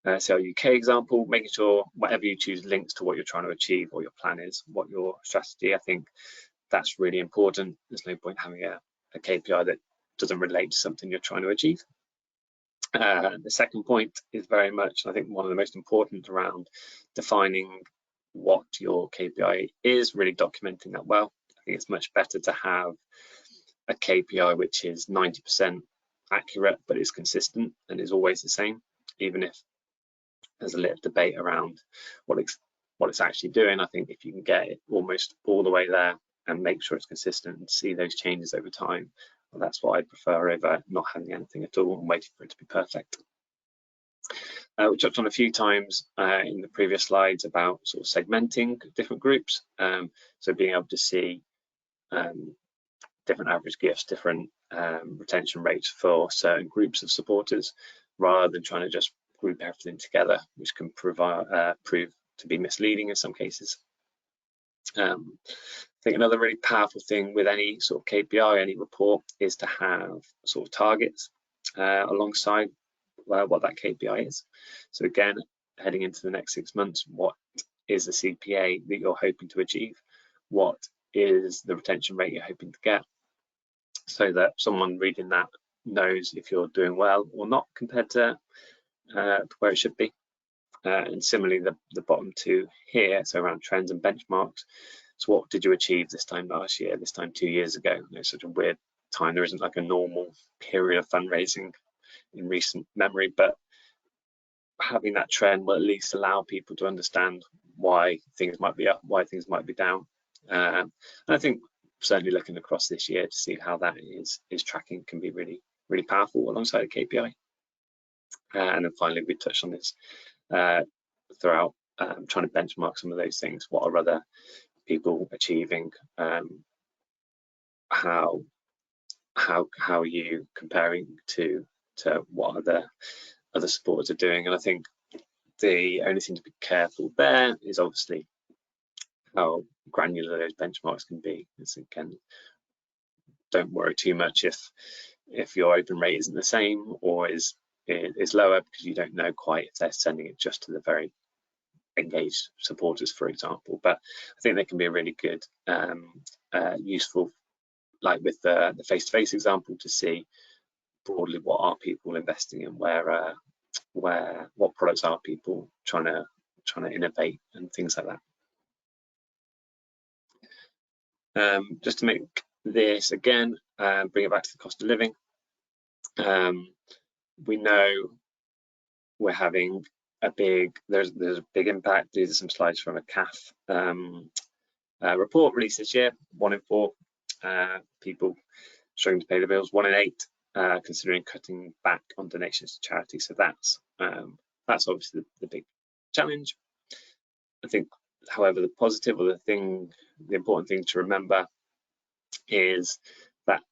CR UK example, making sure whatever you choose links to what you're trying to achieve, what your plan is, what your strategy. I think that's really important. There's no point having a KPI that doesn't relate to something you're trying to achieve. The second point is very much, I think, one of the most important around defining what your KPI is, really documenting that well. I think it's much better to have a KPI which is 90% accurate but is consistent and is always the same, even if there's a little debate around what it's actually doing. I think if you can get it almost all the way there and make sure it's consistent and see those changes over time, well, that's what I prefer over not having anything at all and waiting for it to be perfect. We touched on a few times in the previous slides about sort of segmenting different groups. So being able to see different average gifts, different retention rates for certain groups of supporters, rather than trying to just group everything together, which can prove to be misleading in some cases. I think another really powerful thing with any sort of KPI, any report, is to have sort of targets alongside what that KPI is. So again, heading into the next 6 months, what is the CPA that you're hoping to achieve? What is the retention rate you're hoping to get? So that someone reading that knows if you're doing well or not compared to where it should be. And similarly, the bottom two here, so around trends and benchmarks. So what did you achieve this time last year, this time 2 years ago? It's such a weird time. There isn't like a normal period of fundraising in recent memory, but having that trend will at least allow people to understand why things might be up, why things might be down. And I think certainly looking across this year to see how that is tracking can be really, really powerful alongside a KPI. And then finally, we touched on this throughout, trying to benchmark some of those things. What are other people achieving? How are you comparing to what other supporters are doing? And I think the only thing to be careful there is obviously how granular those benchmarks can be. It's, again, don't worry too much if your open rate isn't the same or is is lower because you don't know quite if they're sending it just to the very engaged supporters, for example. But I think they can be a really good, useful, like with the face-to-face example, to see broadly what are people investing in, what products are people trying to innovate, and things like that. Just to make this again, bring it back to the cost of living. We know we're having there's a big impact. These are some slides from a CAF report released this year. 1 in 4 people struggling to pay the bills, 1 in 8 considering cutting back on donations to charity. So that's obviously the big challenge. I think, however, the positive, or the important thing to remember is that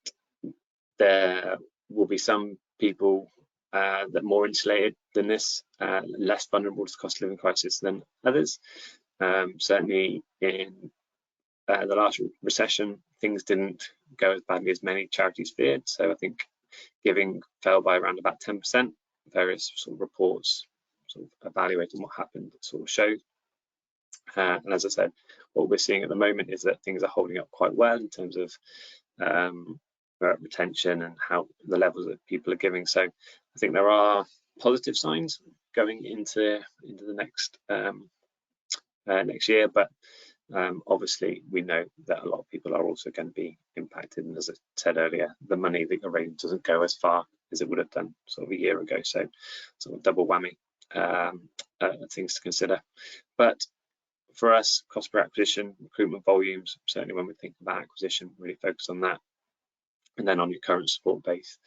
there will be some people that are more insulated than this, less vulnerable to the cost of living crisis than others. Certainly in the last recession, things didn't go as badly as many charities feared. So I think giving fell by around about 10%. Various sort of reports sort of evaluating what happened sort of showed. And as I said, what we're seeing at the moment is that things are holding up quite well in terms of retention and how the levels that people are giving. So I think there are positive signs going into the next next year, but obviously we know that a lot of people are also going to be impacted, and as I said earlier, the money that you're raising doesn't go as far as it would have done sort of a year ago, so sort of double whammy things to consider. But for us, cost per acquisition, recruitment volumes, certainly when we think about acquisition, really focus on that. And then on your current support base,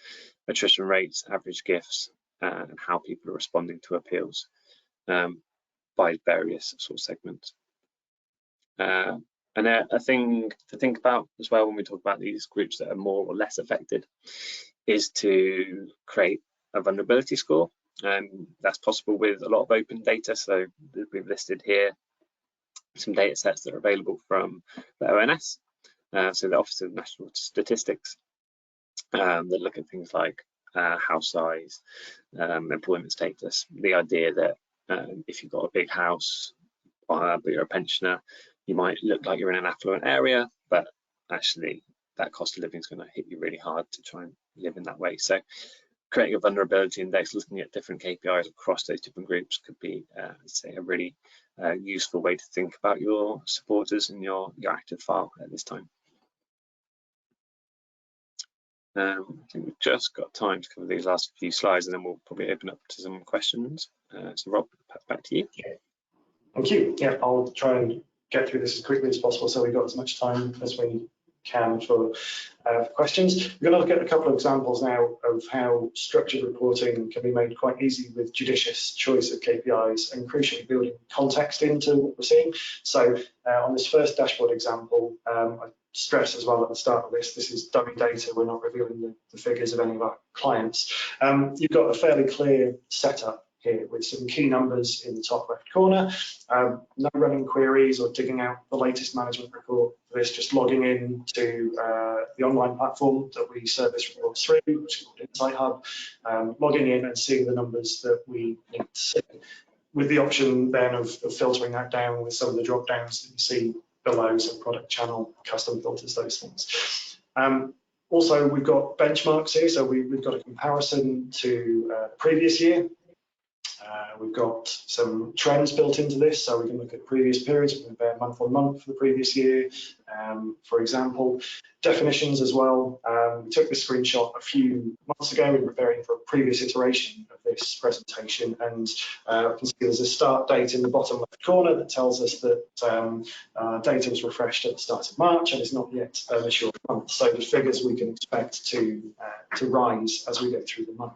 attrition rates, average gifts, and how people are responding to appeals by various sort of segments. And a thing to think about as well when we talk about these groups that are more or less affected is to create a vulnerability score. That's possible with a lot of open data. So we've listed here some data sets that are available from the ONS, so the Office of National Statistics, that look at things like house size, employment status, the idea that if you've got a big house, but you're a pensioner, you might look like you're in an affluent area, but actually that cost of living is going to hit you really hard to try and live in that way. So creating a vulnerability index, looking at different KPIs across those different groups could be, I'd say, a really useful way to think about your supporters and your active file at this time. I think we've just got time to cover these last few slides, and then we'll probably open up to some questions. So Rob, back to you. Thank you. Yeah, I'll try and get through this as quickly as possible so we've got as much time as we can for questions. We're going to look at a couple of examples now of how structured reporting can be made quite easy with judicious choice of KPIs and crucially building context into what we're seeing. So on this first dashboard example, I stress as well at the start of this is dummy data. We're not revealing the figures of any of our clients. You've got a fairly clear setup here with some key numbers in the top left corner. No running queries or digging out the latest management report for this, just logging in to the online platform that we service reports through, which is called Insight Hub, logging in and seeing the numbers that we need to see, with the option then of filtering that down with some of the drop downs that you see below, so product, channel, custom filters, those things. Also, we've got benchmarks here, so we've got a comparison to the previous year. We've got some trends built into this, so we can look at previous periods, we can compare month on month for the previous year, for example. Definitions as well. We took this screenshot a few months ago in preparing for a previous iteration of this presentation, and you can see there's a start date in the bottom left corner that tells us that data was refreshed at the start of March and is not yet a short month. So the figures we can expect to rise as we go through the month.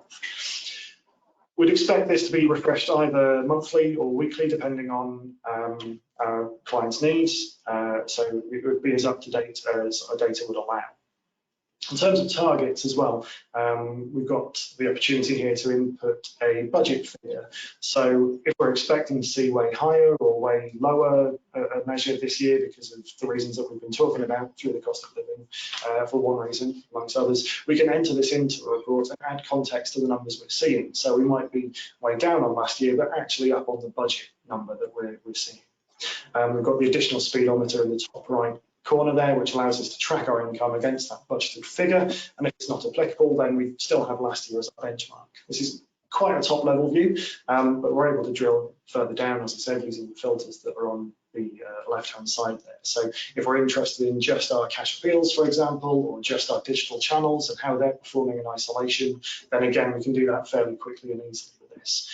We'd expect this to be refreshed either monthly or weekly, depending on our clients' needs. So it would be as up to date as our data would allow. In terms of targets as well, we've got the opportunity here to input a budget figure. So if we're expecting to see way higher or way lower a measure this year because of the reasons that we've been talking about through the cost of living, for one reason, amongst others, we can enter this into a report and add context to the numbers we're seeing. So we might be way down on last year, but actually up on the budget number that we're seeing. We've got the additional speedometer in the top right corner there, which allows us to track our income against that budgeted figure. And if it's not applicable, then we still have last year as a benchmark. This is quite a top level view, but we're able to drill further down, as I said, using the filters that are on the left-hand side there. So if we're interested in just our cash appeals, for example, or just our digital channels and how they're performing in isolation, then again, we can do that fairly quickly and easily with this.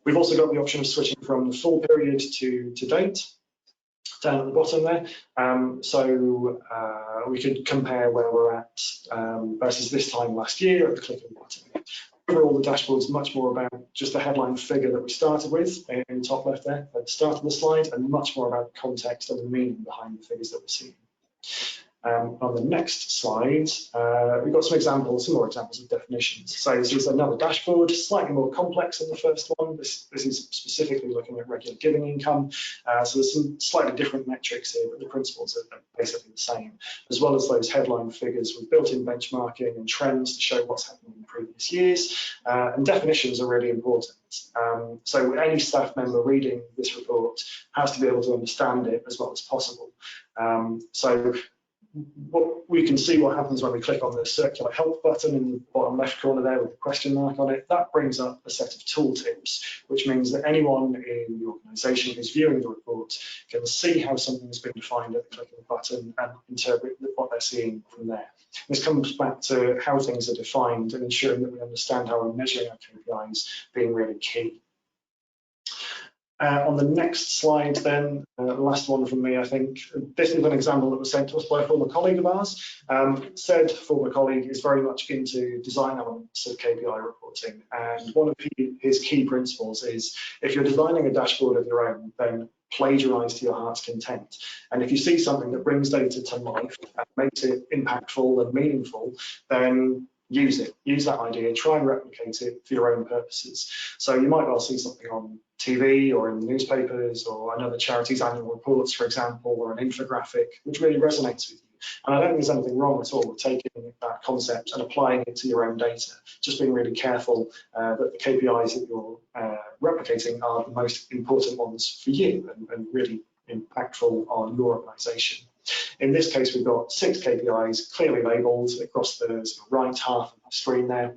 We've also got the option of switching from the full period to date, down at the bottom there. We could compare where we're at versus this time last year at the click of the button. Overall, the dashboard is much more about just the headline figure that we started with in the top left there at the start of the slide, and much more about the context and the meaning behind the figures that we're seeing. On the next slide, we've got some more examples of definitions. So this is another dashboard, slightly more complex than the first one. This is specifically looking at regular giving income. So there's some slightly different metrics here, but the principles are basically the same, as well as those headline figures with built-in benchmarking and trends to show what's happening in previous years. And definitions are really important. So any staff member reading this report has to be able to understand it as well as possible. We can see what happens when we click on the circular help button in the bottom left corner there with the question mark on it. That brings up a set of tooltips, which means that anyone in the organisation who's viewing the report can see how something has been defined at the click of the button and interpret what they're seeing from there. This comes back to how things are defined and ensuring that we understand how we're measuring our KPIs being really key. On the next slide then, the last one from me, I think, this is an example that was sent to us by a former colleague of ours. Said former colleague is very much into design elements of KPI reporting, and one of his key principles is if you're designing a dashboard of your own, then plagiarize to your heart's content. And if you see something that brings data to life and makes it impactful and meaningful, then use it, use that idea, try and replicate it for your own purposes. So you might well see something on TV or in the newspapers or another charity's annual reports, for example, or an infographic, which really resonates with you. And I don't think there's anything wrong at all with taking that concept and applying it to your own data, just being really careful that the KPIs that you're replicating are the most important ones for you and really impactful on your organisation. In this case, we've got 6 KPIs clearly labelled across the right half of the screen there,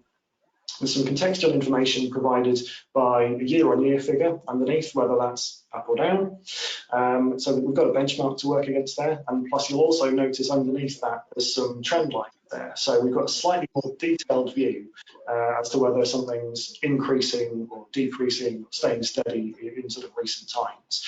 with some contextual information provided by a year-on-year figure underneath, whether that's up or down. So we've got a benchmark to work against there, and plus you'll also notice underneath that there's some trend line there. So we've got a slightly more detailed view as to whether something's increasing or decreasing, or staying steady in sort of recent times.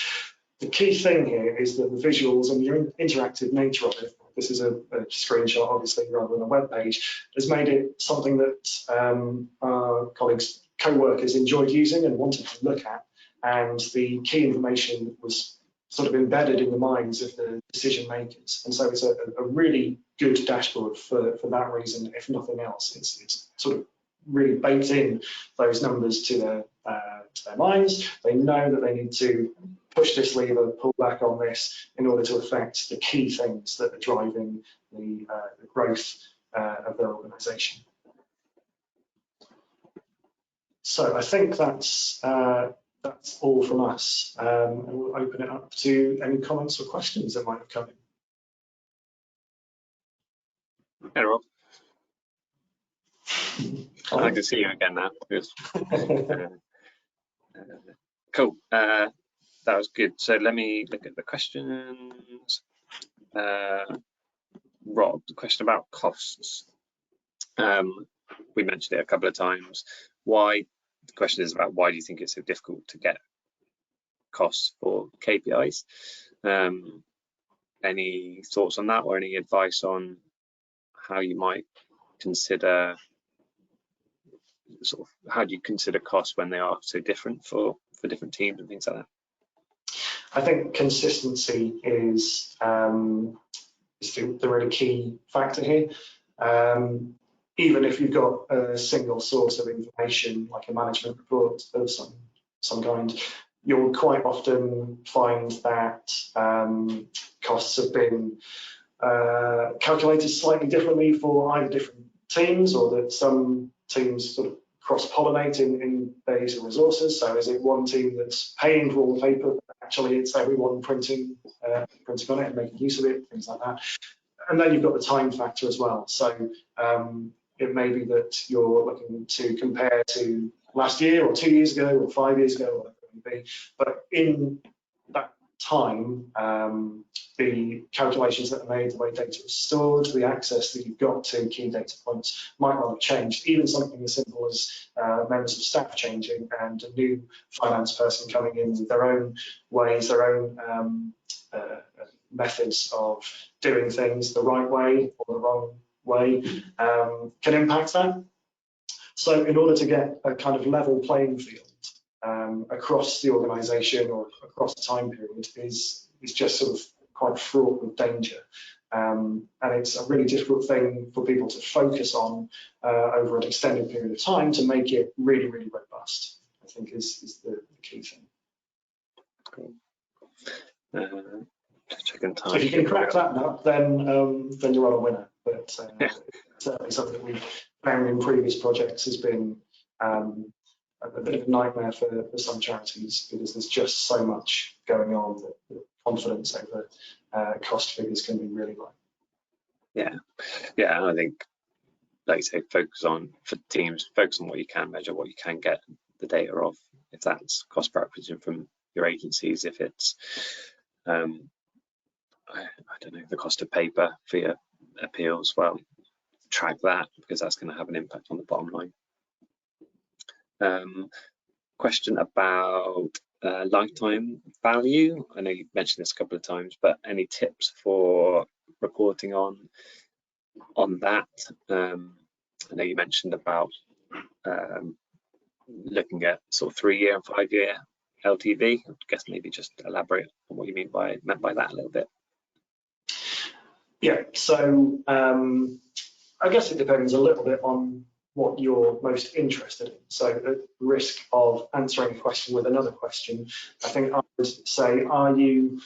The key thing here is that the visuals and the interactive nature of it, this is a screenshot obviously rather than a web page, has made it something that our colleagues, co-workers enjoyed using and wanted to look at, and the key information was sort of embedded in the minds of the decision makers. And so it's a really good dashboard for that reason, if nothing else. It's sort of really baked in those numbers to their minds. They know that they need to push this lever, pull back on this in order to affect the key things that are driving the growth of their organisation. So I think that's all from us, and we'll open it up to any comments or questions that might have come in. Hey Rob. I'd like to see you again now. Cool. That was good. So let me look at the questions. Rob, the question about costs. We mentioned it a couple of times. The question is about why do you think it's so difficult to get costs for KPIs? Any thoughts on that, or any advice on how you might consider, how do you consider costs when they are so different for different teams and things like that? I think consistency is the really key factor here. Even if you've got a single source of information, like a management report of some kind, you'll quite often find that costs have been calculated slightly differently for either different teams, or that some teams sort of cross-pollinate in their use of resources. So is it one team that's paying for all the paper, but actually it's everyone printing on it and making use of it, things like that. And then you've got the time factor as well. So it may be that you're looking to compare to last year or 2 years ago or 5 years ago, or whatever it may be. But in that time, the calculations that are made, the way data is stored, the access that you've got to key data points might not have changed. Even something as simple as members of staff changing and a new finance person coming in with their own ways, their own methods of doing things the right way or the wrong way can impact that. So in order to get a kind of level playing field across the organisation or across the time period is just sort of quite fraught with danger. And it's a really difficult thing for people to focus on over an extended period of time to make it really, really robust, I think is the key thing. Cool. Checking time. If you can crack that nut, then you're on a winner. But certainly something that we've found in previous projects has been a bit of a nightmare for some charities, because there's just so much going on that confidence over cost figures can be really low. Yeah, and I think, like you say, focus on what you can measure, what you can get the data of. If that's cost per acquisition from your agencies, if it's I don't know, the cost of paper for your appeals, well, track that, because that's going to have an impact on the bottom line. Question about lifetime value. I know you've mentioned this a couple of times, but any tips for reporting on that? I know you mentioned about looking at sort of 3-year and 5-year LTV. I guess maybe just elaborate on what you meant by that a little bit. Yeah, so I guess it depends a little bit on what you're most interested in. So at the risk of answering a question with another question, I think I would say, are you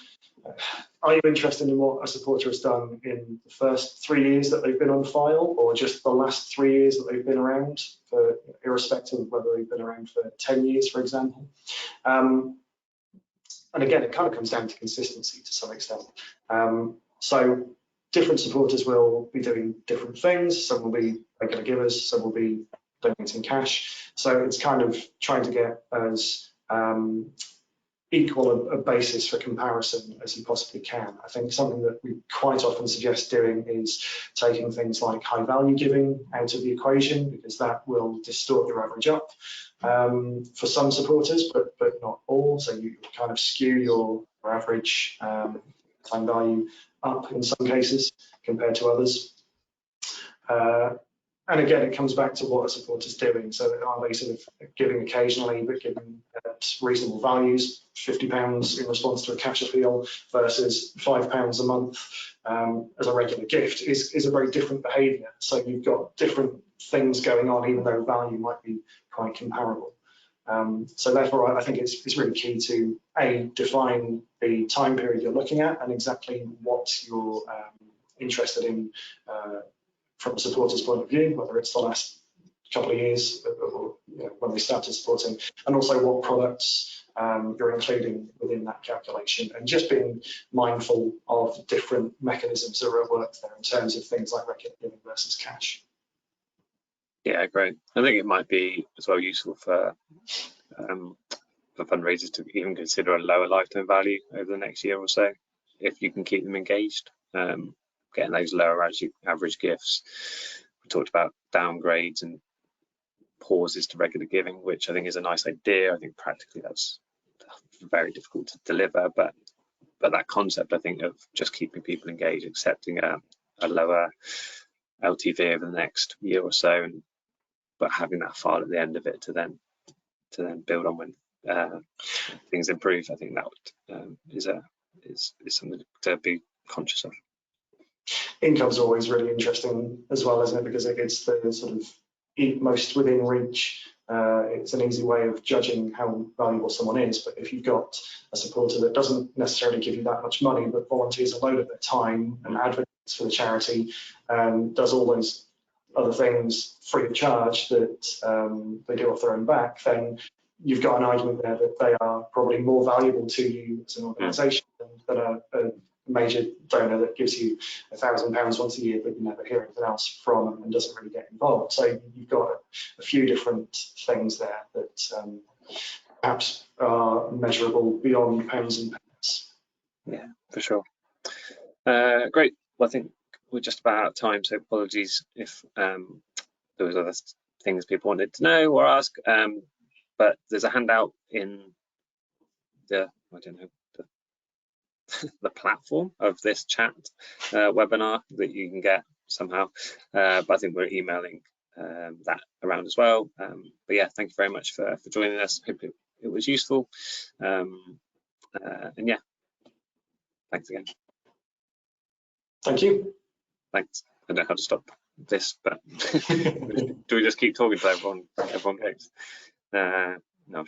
interested in what a supporter has done in the first 3 years that they've been on file, or just the last 3 years that they've been around, for irrespective of whether they've been around for 10 years, for example? And again, it kind of comes down to consistency to some extent. So different supporters will be doing different things. Some will be regular givers, some will be donating cash. So it's kind of trying to get as equal a basis for comparison as you possibly can. I think something that we quite often suggest doing is taking things like high value giving out of the equation, because that will distort your average up for some supporters, but not all. So you kind of skew your average time value up in some cases compared to others. And again, it comes back to what a supporter's doing. So are they sort of giving occasionally, but giving at reasonable values, £50 in response to a cash appeal versus £5 a month as a regular gift is a very different behaviour. So you've got different things going on, even though value might be quite comparable. So therefore, I think it's really key to define the time period you're looking at and exactly what you're interested in from a supporter's point of view, whether it's the last couple of years or when they started supporting, and also what products you're including within that calculation, and just being mindful of different mechanisms that are at work there in terms of things like regular giving versus cash. Yeah, great. I think it might be as well useful for fundraisers to even consider a lower lifetime value over the next year or so, if you can keep them engaged. Getting those lower average gifts. We talked about downgrades and pauses to regular giving, which I think is a nice idea. I think practically that's very difficult to deliver, but that concept, I think, of just keeping people engaged, accepting a lower LTV over the next year or so, but having that file at the end of it to then build on when things improve. I think that is something to be conscious of. Income's always really interesting as well, isn't it? Because it's the sort of most within reach It's an easy way of judging how valuable someone is. But if you've got a supporter that doesn't necessarily give you that much money, but volunteers a load of their time and advocates for the charity, does all those other things free of charge that they do off their own back, then you've got an argument there that they are probably more valuable to you as an organisation than a major donor that gives you £1,000 once a year, but you never hear anything else from them and doesn't really get involved. So you've got a few different things there that perhaps are measurable beyond pounds and pence. Yeah, for sure. Great. Well, I think we're just about out of time, so apologies if there was other things people wanted to know or ask. But there's a handout in the, I don't know, the platform of this chat webinar that you can get somehow, but I think we're emailing that around as well. But yeah, thank you very much for joining us. Hope it was useful, and yeah, thanks again. Thank you. Thanks. I don't know how to stop this, but do we just keep talking to everyone? Everyone goes. No.